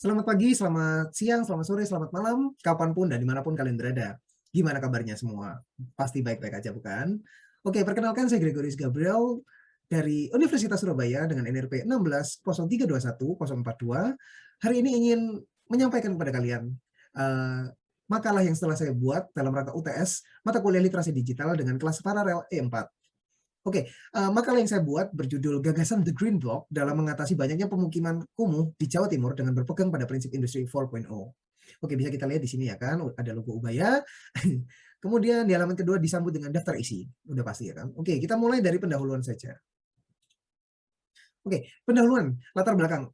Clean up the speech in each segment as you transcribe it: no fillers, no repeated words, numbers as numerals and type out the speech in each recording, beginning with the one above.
Selamat pagi, selamat siang, selamat sore, selamat malam, kapanpun dan dimanapun kalian berada. Gimana kabarnya semua? Pasti baik-baik aja bukan? Oke, perkenalkan saya Gregorius Gabriel dari Universitas Surabaya dengan NRP 160321 042. Hari ini ingin menyampaikan kepada kalian eh, makalah yang setelah saya buat dalam rangka UTS mata kuliah literasi digital dengan kelas paralel E4. Oke, makalah yang saya buat berjudul Gagasan The Green Block dalam mengatasi banyaknya pemukiman kumuh di Jawa Timur dengan berpegang pada prinsip Industri 4.0. Oke, bisa kita lihat di sini ya kan, ada logo Ubaya. Kemudian di halaman kedua disambut dengan daftar isi. Udah pasti ya kan. Oke, kita mulai dari pendahuluan saja. Oke, pendahuluan, latar belakang.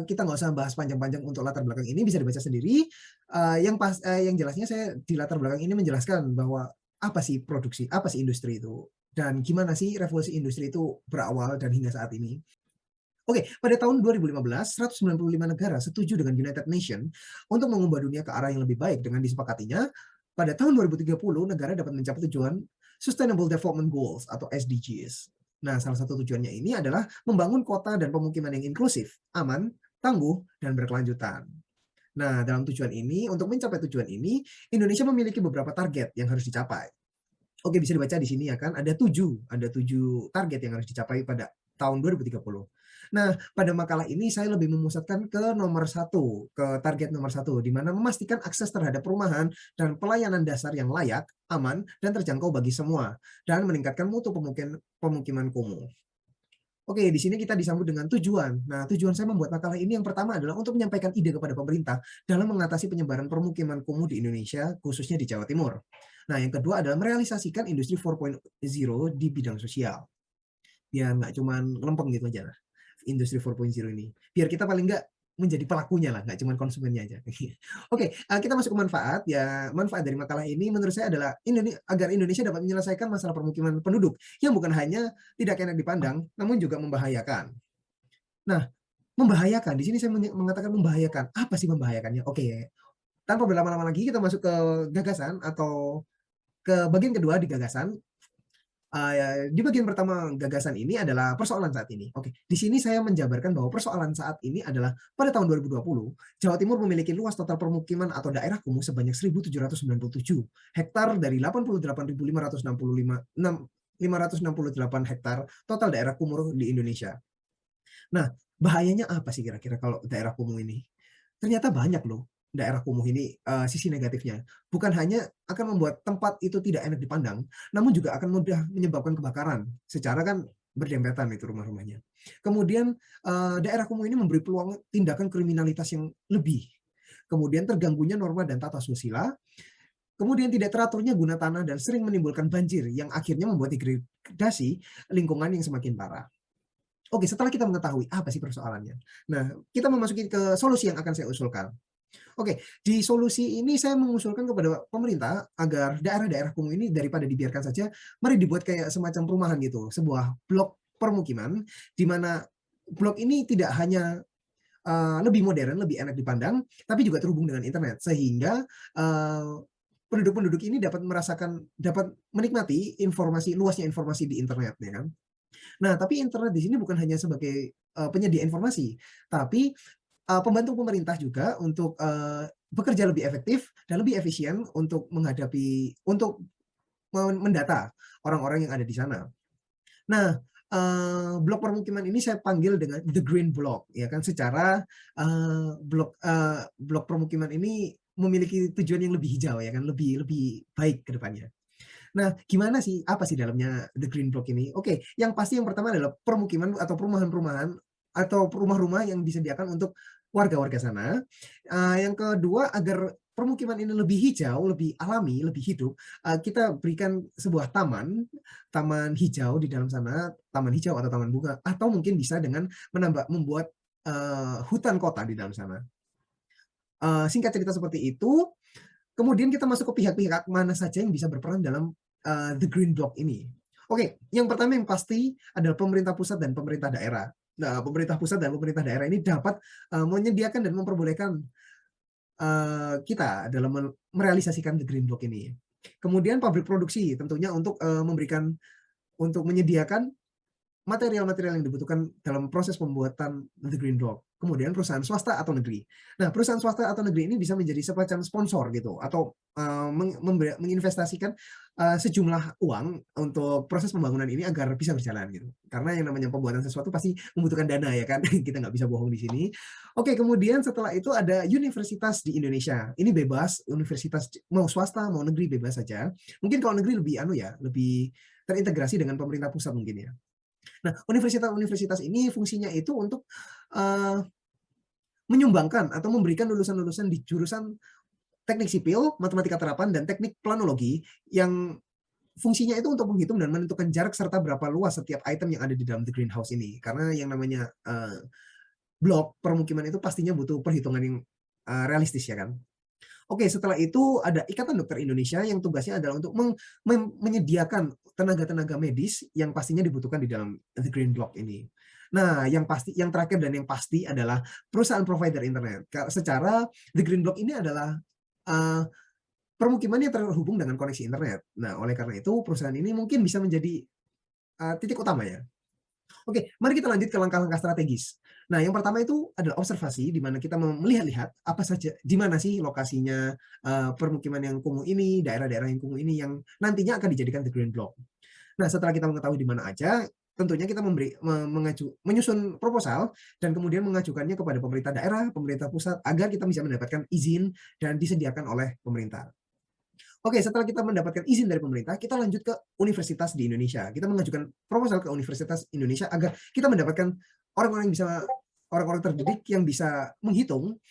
Kita nggak usah bahas panjang-panjang untuk latar belakang ini, bisa dibaca sendiri. Yang jelasnya saya di latar belakang ini menjelaskan bahwa apa sih produksi, apa sih industri itu, dan gimana sih revolusi industri itu berawal dan hingga saat ini. Oke, pada tahun 2015, 195 negara setuju dengan United Nations untuk mengubah dunia ke arah yang lebih baik dengan disepakatinya. Pada tahun 2030, negara dapat mencapai tujuan Sustainable Development Goals atau SDGs. Nah, salah satu tujuannya ini adalah membangun kota dan pemukiman yang inklusif, aman, tangguh, dan berkelanjutan. Nah, dalam tujuan ini, untuk mencapai tujuan ini, Indonesia memiliki beberapa target yang harus dicapai. Oke, bisa dibaca di sini ya kan, ada tujuh target yang harus dicapai pada tahun 2030. Nah, pada makalah ini saya lebih memusatkan ke nomor satu, ke target nomor satu, di mana memastikan akses terhadap perumahan dan pelayanan dasar yang layak, aman, dan terjangkau bagi semua, dan meningkatkan mutu pemukiman kumuh. Oke, di sini kita disambut dengan tujuan. Nah, tujuan saya membuat makalah ini yang pertama adalah untuk menyampaikan ide kepada pemerintah dalam mengatasi penyebaran permukiman kumuh di Indonesia, khususnya di Jawa Timur. Nah, yang kedua adalah merealisasikan industri 4.0 di bidang sosial. Biar nggak cuma lempeng gitu aja lah, industri 4.0 ini. Biar kita paling nggak menjadi pelakunya lah, nggak cuma konsumennya aja. Oke, kita masuk ke manfaat. Ya, manfaat dari makalah ini menurut saya adalah agar Indonesia dapat menyelesaikan masalah permukiman penduduk yang bukan hanya tidak enak dipandang, namun juga membahayakan. Nah, membahayakan, di sini saya mengatakan membahayakan. Apa sih membahayakannya? Oke, tanpa berlama-lama lagi kita masuk ke gagasan atau ke bagian kedua di gagasan. Di bagian pertama gagasan ini adalah persoalan saat ini. Oke, di sini saya menjabarkan bahwa persoalan saat ini adalah pada tahun 2020, Jawa Timur memiliki luas total permukiman atau daerah kumuh sebanyak 1.797 hektar dari 88.568 hektar total daerah kumuh di Indonesia. Nah, bahayanya apa sih kira-kira kalau daerah kumuh ini? Ternyata banyak loh daerah kumuh ini, sisi negatifnya. Bukan hanya akan membuat tempat itu tidak enak dipandang, namun juga akan mudah menyebabkan kebakaran. Secara kan berdempetan itu rumah-rumahnya. Kemudian, daerah kumuh ini memberi peluang tindakan kriminalitas yang lebih. Kemudian terganggunya norma dan tata susila, kemudian tidak teraturnya guna tanah dan sering menimbulkan banjir yang akhirnya membuat degradasi lingkungan yang semakin parah. Oke, setelah kita mengetahui apa sih persoalannya. Nah, kita memasuki ke solusi yang akan saya usulkan. Oke, di solusi ini saya mengusulkan kepada pemerintah agar daerah-daerah kumuh ini daripada dibiarkan saja, mari dibuat kayak semacam perumahan gitu, sebuah blok permukiman di mana blok ini tidak hanya lebih modern, lebih enak dipandang, tapi juga terhubung dengan internet sehingga penduduk-penduduk ini dapat menikmati luasnya informasi di internet ya kan. Nah, tapi internet di sini bukan hanya sebagai penyedia informasi, tapi pembantu pemerintah juga untuk bekerja lebih efektif dan lebih efisien untuk mendata orang-orang yang ada di sana. Nah, blok permukiman ini saya panggil dengan the green block, ya kan, secara blok permukiman ini memiliki tujuan yang lebih hijau ya kan, lebih lebih baik ke depannya. Nah, gimana sih, apa sih dalamnya The Green Block ini? Oke, yang pasti yang pertama adalah permukiman atau perumahan-perumahan atau rumah-rumah yang disediakan untuk warga-warga sana. Yang kedua, agar permukiman ini lebih hijau, lebih alami, lebih hidup, kita berikan sebuah taman, taman hijau di dalam sana, taman hijau atau taman bunga, atau mungkin bisa dengan membuat hutan kota di dalam sana. Singkat cerita seperti itu. Kemudian kita masuk ke pihak-pihak mana saja yang bisa berperan dalam The Green Block ini. Oke, yang pertama yang pasti adalah pemerintah pusat dan pemerintah daerah. Nah, pemerintah pusat dan pemerintah daerah ini dapat menyediakan dan memperbolehkan kita dalam merealisasikan The Green Block ini. Kemudian pabrik produksi tentunya untuk menyediakan material-material yang dibutuhkan dalam proses pembuatan The Green Block. kemudian perusahaan swasta atau negeri. Nah, perusahaan swasta atau negeri ini bisa menjadi semacam sponsor gitu, atau menginvestasikan sejumlah uang untuk proses pembangunan ini agar bisa berjalan gitu. Karena yang namanya pembuatan sesuatu pasti membutuhkan dana ya kan, kita nggak bisa bohong di sini. Oke, kemudian setelah itu ada universitas di Indonesia. Ini bebas, universitas mau swasta mau negeri bebas saja. Mungkin kalau negeri lebih lebih terintegrasi dengan pemerintah pusat mungkin ya. Nah, universitas-universitas ini fungsinya itu untuk uh, menyumbangkan atau memberikan lulusan-lulusan di jurusan teknik sipil, matematika terapan, dan teknik planologi yang fungsinya itu untuk menghitung dan menentukan jarak serta berapa luas setiap item yang ada di dalam the greenhouse ini. Karena yang namanya blok permukiman itu pastinya butuh perhitungan yang realistis ya kan. Oke, setelah itu ada Ikatan Dokter Indonesia yang tugasnya adalah untuk menyediakan tenaga-tenaga medis yang pastinya dibutuhkan di dalam the green block ini. Nah, yang terakhir dan yang pasti adalah perusahaan provider internet. Secara the green block ini adalah permukiman yang terhubung dengan koneksi internet. Nah, oleh karena itu perusahaan ini mungkin bisa menjadi titik utama ya. Oke, mari kita lanjut ke langkah-langkah strategis. Nah, yang pertama itu adalah observasi, di mana kita melihat-lihat apa saja, di mana sih lokasinya permukiman yang kumuh ini, daerah-daerah yang kumuh ini yang nantinya akan dijadikan the green block. Nah, setelah kita mengetahui di mana aja, tentunya kita menyusun proposal dan kemudian mengajukannya kepada pemerintah daerah, pemerintah pusat, agar kita bisa mendapatkan izin dan disediakan oleh pemerintah. Oke, setelah kita mendapatkan izin dari pemerintah, kita lanjut ke universitas di Indonesia. Kita mengajukan proposal ke Universitas Indonesia agar kita mendapatkan orang-orang terdidik yang bisa menghitung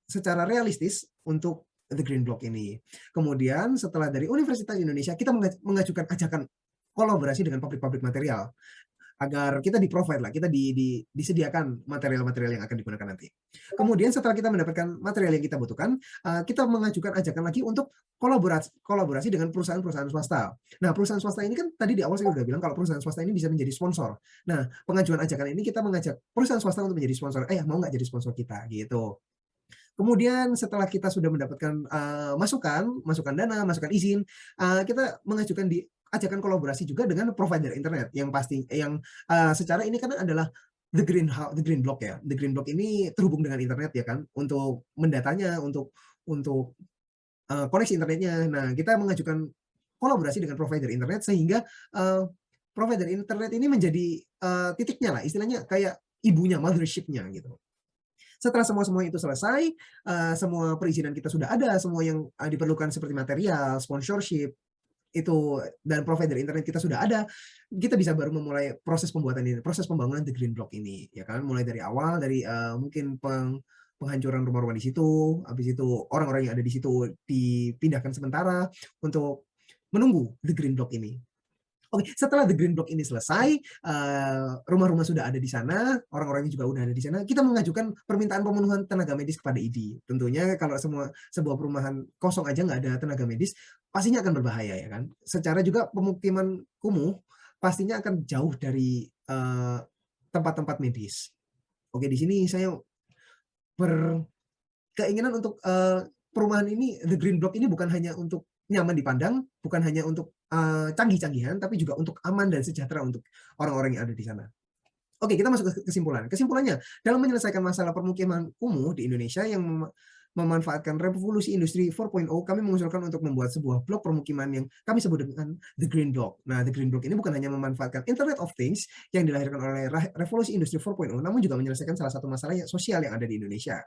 secara realistis untuk the green block ini. Kemudian setelah dari Universitas Indonesia, kita mengajukan ajakan kolaborasi dengan pabrik-pabrik material agar kita di-provide lah, kita disediakan material-material yang akan digunakan nanti. Kemudian setelah kita mendapatkan material yang kita butuhkan, kita mengajukan ajakan lagi untuk kolaborasi dengan perusahaan-perusahaan swasta. Nah, perusahaan swasta ini kan tadi di awal saya sudah bilang kalau perusahaan swasta ini bisa menjadi sponsor. Nah, pengajuan ajakan ini kita mengajak perusahaan swasta untuk menjadi sponsor. Mau nggak jadi sponsor kita gitu. Kemudian setelah kita sudah mendapatkan masukan dana, masukan izin, kita mengajukan ajakan kolaborasi juga dengan provider internet yang secara ini kan adalah the green block ya. The green block ini terhubung dengan internet ya kan, untuk mendatanya, untuk koneksi internetnya. Nah, kita mengajukan kolaborasi dengan provider internet sehingga provider internet ini menjadi titiknya lah, istilahnya kayak ibunya, mothership-nya gitu. Setelah semua itu selesai, semua perizinan kita sudah ada, semua yang diperlukan seperti material, sponsorship, itu dan provider internet kita sudah ada, kita bisa baru memulai proses pembuatan ini, proses pembangunan the green block ini, ya kan? Mulai dari awal, dari mungkin penghancuran rumah-rumah di situ, habis itu orang-orang yang ada di situ dipindahkan sementara untuk menunggu the green block ini. Oke, setelah the green block ini selesai, rumah-rumah sudah ada di sana, orang-orangnya juga udah ada di sana, kita mengajukan permintaan pemenuhan tenaga medis kepada ID. Tentunya kalau sebuah perumahan kosong aja nggak ada tenaga medis, pastinya akan berbahaya ya kan. Secara juga pemukiman kumuh pastinya akan jauh dari tempat-tempat medis. Oke, di sini saya berkeinginan untuk perumahan ini, the green block ini bukan hanya untuk nyaman dipandang, bukan hanya untuk canggih-canggihan, tapi juga untuk aman dan sejahtera untuk orang-orang yang ada di sana. Oke, kita masuk ke kesimpulan. Kesimpulannya, dalam menyelesaikan masalah permukiman kumuh di Indonesia yang memanfaatkan revolusi industri 4.0, kami mengusulkan untuk membuat sebuah blok permukiman yang kami sebut dengan the green block. Nah, the green block ini bukan hanya memanfaatkan Internet of Things yang dilahirkan oleh revolusi industri 4.0, namun juga menyelesaikan salah satu masalah sosial yang ada di Indonesia.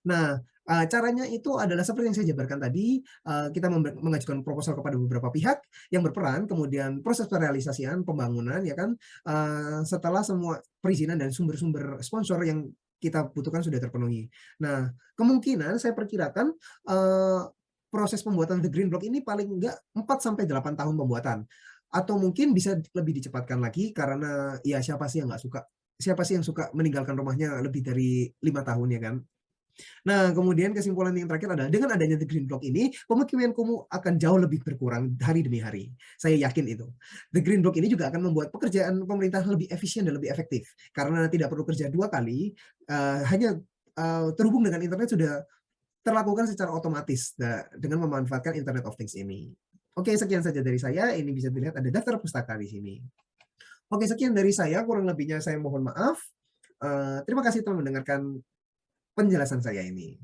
Nah, caranya itu adalah seperti yang saya jabarkan tadi, kita mengajukan proposal kepada beberapa pihak yang berperan, kemudian proses perealisasian pembangunan ya kan, setelah semua perizinan dan sumber-sumber sponsor yang kita butuhkan sudah terpenuhi. Nah, kemungkinan saya perkirakan, proses pembuatan the green block ini paling enggak 4-8 tahun pembuatan, atau mungkin bisa lebih dicepatkan lagi karena ya siapa sih yang suka meninggalkan rumahnya lebih dari 5 tahun ya kan. Nah, kemudian kesimpulan yang terakhir adalah dengan adanya the green block ini, pemukiman kumuh akan jauh lebih berkurang hari demi hari. Saya yakin itu. The green block ini juga akan membuat pekerjaan pemerintah lebih efisien dan lebih efektif karena tidak perlu kerja 2 kali, hanya terhubung dengan internet sudah terlakukan secara otomatis dengan memanfaatkan Internet of Things ini. Oke, sekian saja dari saya. Ini bisa dilihat ada daftar pustaka di sini. Oke, sekian dari saya. Kurang lebihnya saya mohon maaf. Terima kasih telah mendengarkan penjelasan saya ini.